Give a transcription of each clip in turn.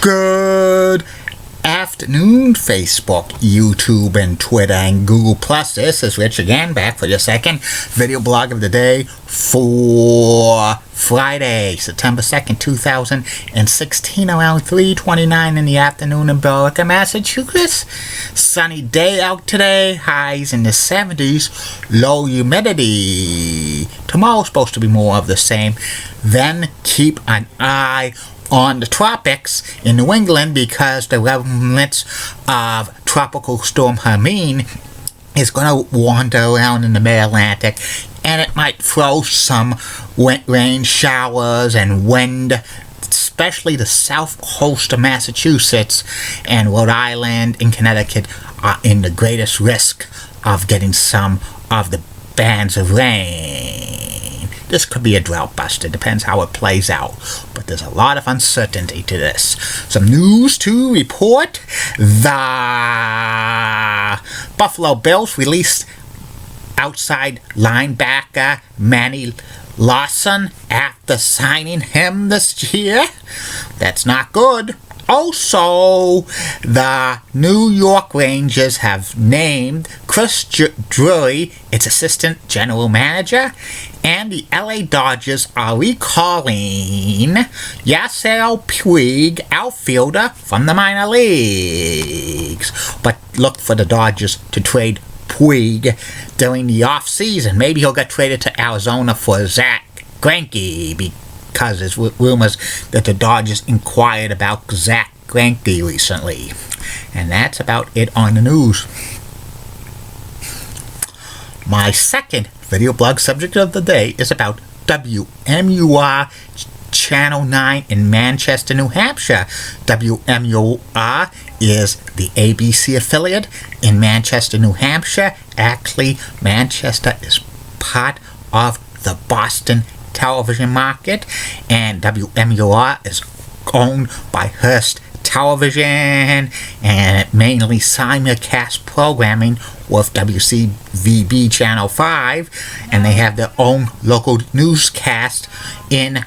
Good afternoon, Facebook, YouTube, and Twitter, and Google+. This is Rich again, back for your second video blog of the day for Friday, September 2nd, 2016, around 3:29 in the afternoon in Billerica, Massachusetts. Sunny day out today, highs in the 70s, low humidity. Tomorrow's supposed to be more of the same. Then keep an eye on the tropics in New England, because the remnants of Tropical Storm Hermine is going to wander around in the mid-Atlantic, and it might throw some rain showers and wind, especially the south coast of Massachusetts and Rhode Island and Connecticut are in the greatest risk of getting some of the bands of rain. This could be a drought buster, depends how it plays out, but there's a lot of uncertainty to this. Some news to report. The Buffalo Bills released outside linebacker Manny Lawson after signing him this year. That's not good. Also, the New York Rangers have named Chris Drury its assistant general manager, and the LA Dodgers are recalling Yasiel Puig, outfielder from the minor leagues. But look for the Dodgers to trade Puig during the offseason. Maybe he'll get traded to Arizona for Zach Greinke, because there's rumors that the Dodgers inquired about Zach Greinke recently. And that's about it on the news. My second video blog subject of the day is about wmur Channel 9 in Manchester, New Hampshire. wmur is the ABC affiliate in Manchester, New Hampshire. Actually, Manchester is part of the Boston television market, and wmur is owned by Hearst Television, and it mainly simulcast programming with WCVB Channel 5, and they have their own local newscast in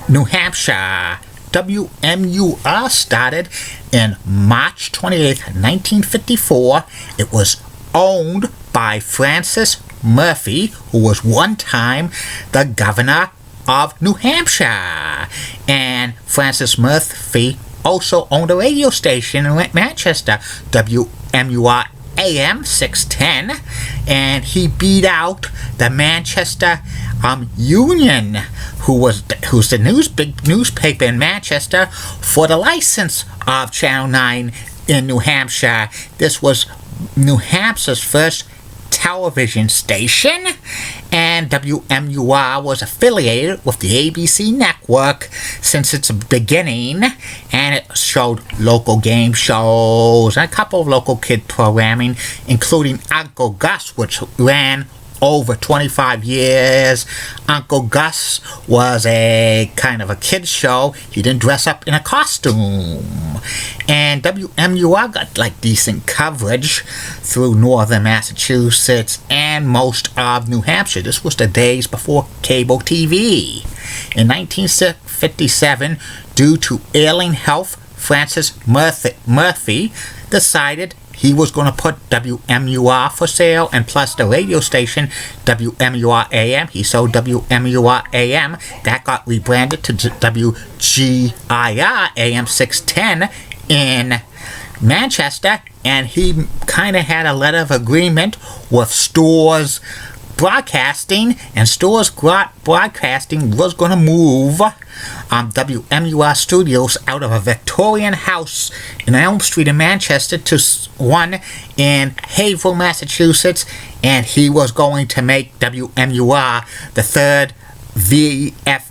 New Hampshire. wmur started in March 28, 1954. It was owned by Francis Murphy, who was one time the governor of New Hampshire. And Francis Murphy also owned a radio station in Manchester, wmur AM 610, and he beat out the Manchester Union, who's the big newspaper in Manchester, for the license of Channel 9 in New Hampshire. This was New Hampshire's first television station, and wmur was affiliated with the ABC network since its beginning, and it showed local game shows and a couple of local kid programming, including Uncle Gus, which ran over 25 years. Uncle Gus was a kind of a kid's show. He didn't dress up in a costume. And wmur got decent coverage through northern Massachusetts and most of New Hampshire. This was the days before cable TV. In 1957, due to ailing health, Francis Murphy decided he was going to put wmur for sale, and plus the radio station wmur AM. He sold wmur AM. That got rebranded to WGIR AM 610 in Manchester, and he kind of had a letter of agreement with Stores Broadcasting, and Stores Broadcasting was going to move wmur studios out of a Victorian house in Elm Street in Manchester to one in Haverhill, Massachusetts, and he was going to make wmur the third VHF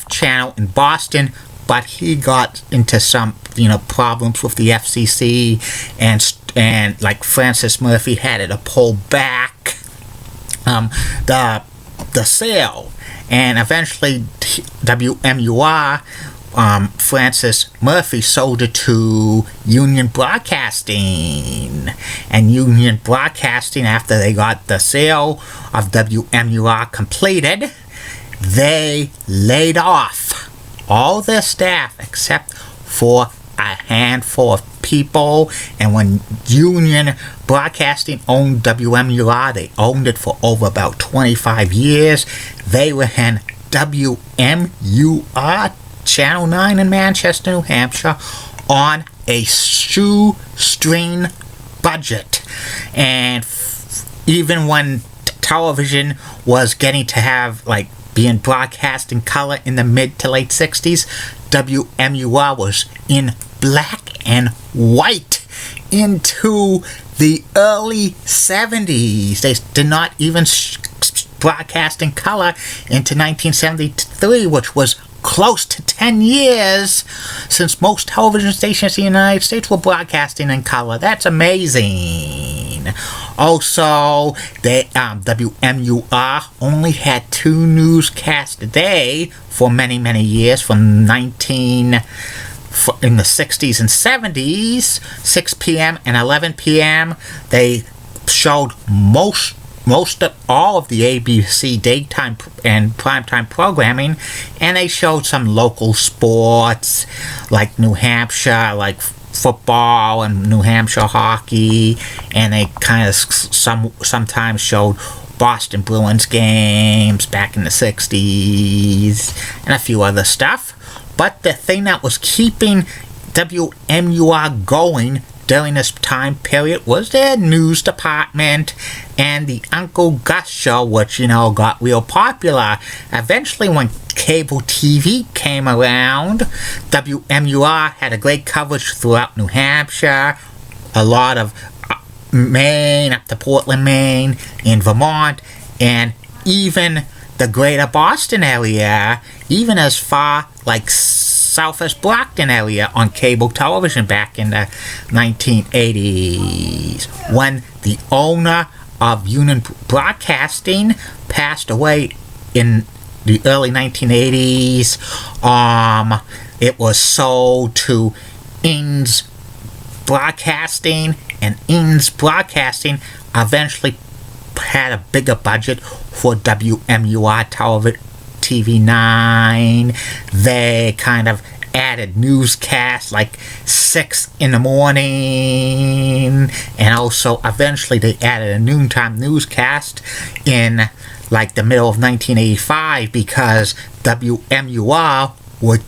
channel in Boston, but he got into some problems with the FCC, and like Francis Murphy had to pull back the sale, and eventually wmur Francis Murphy sold it to Union Broadcasting, and Union Broadcasting, after they got the sale of wmur completed, they laid off all their staff except for a handful of people. And when Union Broadcasting owned WMUR, they owned it for over about 25 years. They ran WMUR Channel 9 in Manchester, New Hampshire on a shoestring budget. And even when television was getting to have, like, being broadcast in color in the mid to late 60s, WMUR was in black and white into the early 70s. They did not even broadcast in color into 1973, which was close to 10 years since most television stations in the United States were broadcasting in color. That's amazing. Also, WMUR only had 2 newscasts a day for many, many years, from in the 60s and 70s, 6 p.m. and 11 p.m. They showed most of all of the ABC daytime and primetime programming, and they showed some local sports like New Hampshire, like football and New Hampshire hockey, and they kind of sometimes showed Boston Bruins games back in the 60s and a few other stuff. But the thing that was keeping WMUR going during this time period was their news department and the Uncle Gus show, which, got real popular. Eventually, when cable TV came around, WMUR had a great coverage throughout New Hampshire, a lot of Maine, up to Portland, Maine, in Vermont, and even the greater Boston area, even as far like Southwest Brockton area on cable television back in the 1980s. When the owner of Union Broadcasting passed away in the early 1980s, it was sold to Inns Broadcasting, and Inns Broadcasting eventually had a bigger budget for WMUR TV9. They kind of added newscasts like 6 in the morning, and also eventually they added a noontime newscast in like the middle of 1985, because WMUR would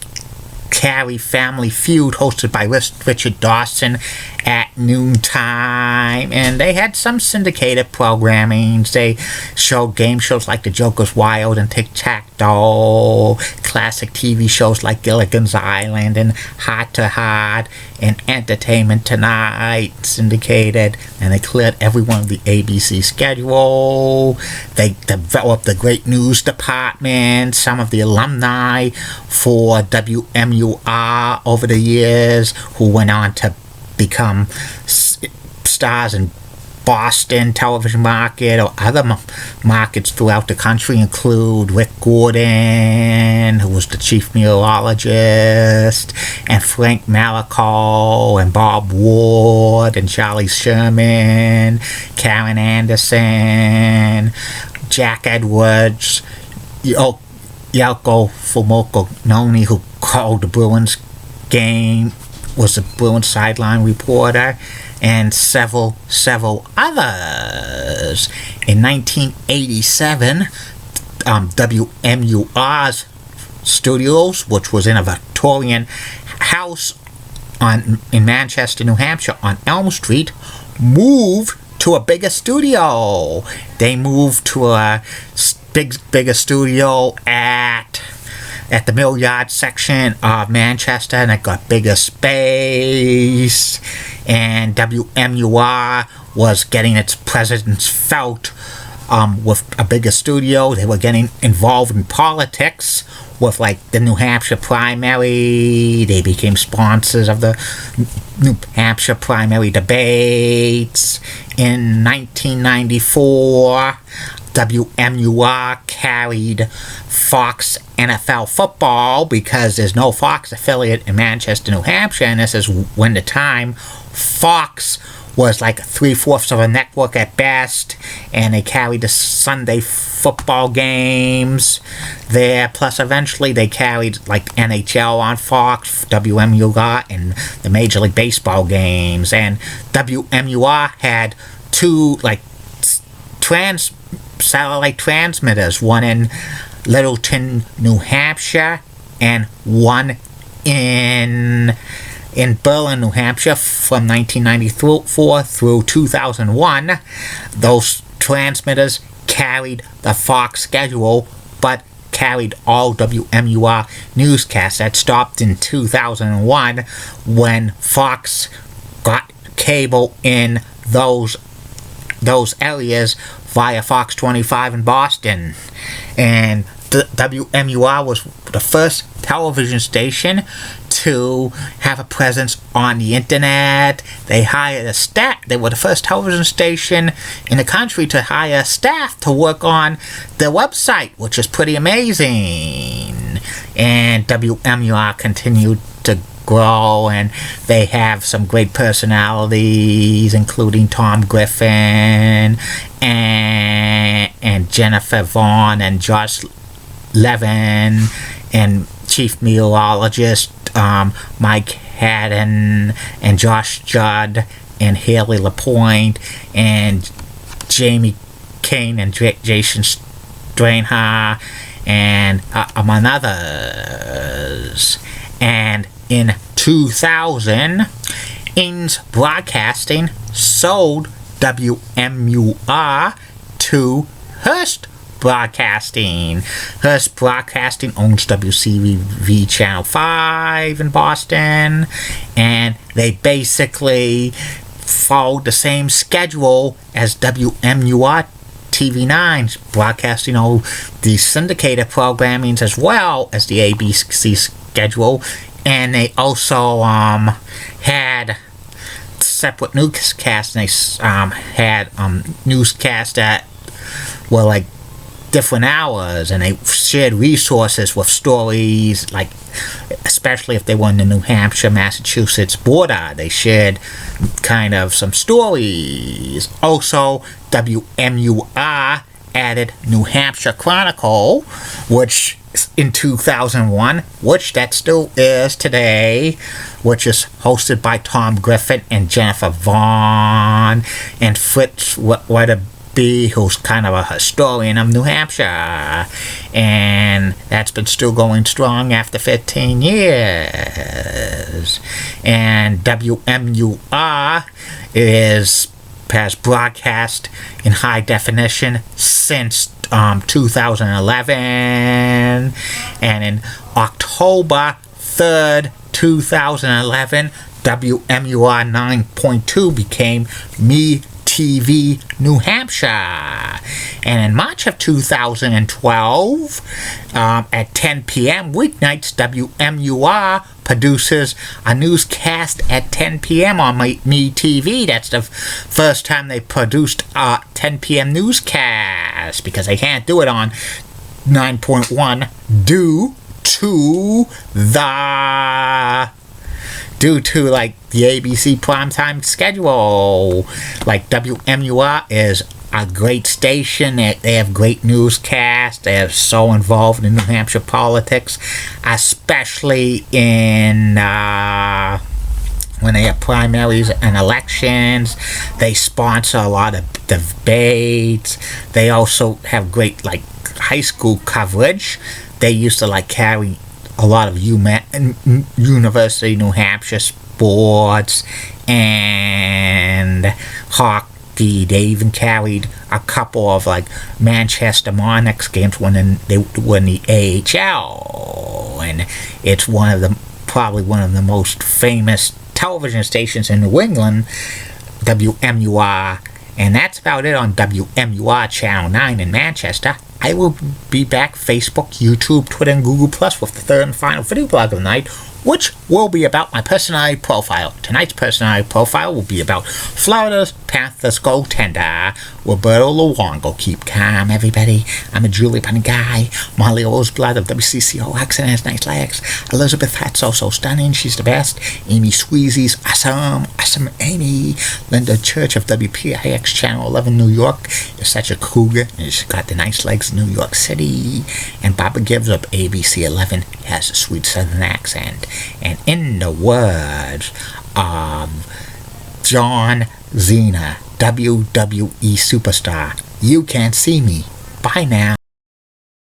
carry Family Feud, hosted by Richard Dawson, at noontime, and they had some syndicated programming. They showed game shows like The Joker's Wild and Tic-Tac-Toe, classic TV shows like Gilligan's Island and Heart to Heart, and Entertainment Tonight syndicated, and they cleared every one of the ABC schedule. They developed a great news department. Some of the alumni for WMUR over the years who went on to become stars in Boston television market or other markets throughout the country include Rick Gordon, who was the chief meteorologist, and Frank Malacco, and Bob Ward, and Charlie Sherman, Karen Anderson, Jack Edwards, Yelko Fumokononi, who called the Bruins game, was a Bruins sideline reporter, and several others. In 1987, WMUR's studios, which was in a Victorian house in Manchester, New Hampshire, on Elm Street, moved to a bigger studio. They moved to a bigger studio at the Mill Yard section of Manchester, and it got bigger space, and WMUR was getting its presence felt with a bigger studio. They were getting involved in politics with like the New Hampshire primary. They became sponsors of the New Hampshire primary debates. In 1994, WMUR carried Fox NFL football because there's no Fox affiliate in Manchester, New Hampshire, and this is when the time Fox was like 3/4 of a network at best, and they carried the Sunday football games there. Plus, eventually they carried like NHL on Fox, WMUR, and the Major League Baseball games. And WMUR had two like satellite transmitters, one in Littleton, New Hampshire, and one in Berlin, New Hampshire, from 1994 through 2001. Those transmitters carried the Fox schedule, but carried all WMUR newscasts. That stopped in 2001 when Fox got cable in those areas via Fox 25 in Boston. And WMUR was the first television station to have a presence on the internet. They hired a staff. They were the first television station in the country to hire staff to work on their website, which is pretty amazing. And WMUR continued to grow, and they have some great personalities, including Tom Griffin and Jennifer Vaughn and Josh Levin, and Chief Meteorologist Mike Haddon, and Josh Judd, and Haley LaPointe, and Jamie Kane, and Jason Strainha, and among others. And in 2000, Ames Broadcasting sold WMUR to Hearst Broadcasting. Hearst Broadcasting owns WCVV Channel 5 in Boston, and they basically followed the same schedule as WMUR TV9's, broadcasting all the syndicated programming as well as the ABC schedule. And they also had separate newscasts. And they had newscasts that were like different hours, and they shared resources with stories, like especially if they were in the New Hampshire Massachusetts border, they shared kind of some stories. Also, WMUR added New Hampshire Chronicle, which in 2001, which that still is today, which is hosted by Tom Griffin and Jennifer Vaughn and Fritz Weatherby, who's kind of a historian of New Hampshire, and that's been still going strong after 15 years. And WMUR has broadcast in high definition since 2011, and in October 3rd, 2011, WMUR 9.2 became Me TV New Hampshire. And in March of 2012, at 10 p.m. weeknights, WMUR produces a newscast at 10 p.m. on Me TV. That's the first time they produced a 10 p.m. newscast, because they can't do it on 9.1 due to like the ABC primetime schedule. Like WMUR is a great station. They have great newscasts. They are so involved in New Hampshire politics, especially in when they have primaries and elections. They sponsor a lot of debates. They also have great like high school coverage. They used to like carry a lot of University of New Hampshire sports and hockey. They even carried a couple of like Manchester Monarchs games when they were in the AHL, and it's probably one of the most famous television stations in New England, WMUR. And that's about it on WMUR Channel 9 in Manchester. I will be back Facebook, YouTube, Twitter, and Google Plus with the third and final video blog of the night which will be about my personality profile. Tonight's personality profile will be about Florida's Panthers goaltender, Roberto Luongo. Keep calm, everybody. I'm a Julie Bunny guy. Molly Roseblood of WCCO accent has nice legs. Elizabeth Hatso, so stunning, she's the best. Amy Squeezy's awesome Amy. Linda Church of WPIX Channel 11 New York is such a cougar, and she's got the nice legs in New York City. And Baba Gibbs of ABC 11 has a sweet southern accent. And in the words of John Cena, WWE superstar, you can't see me. Bye now.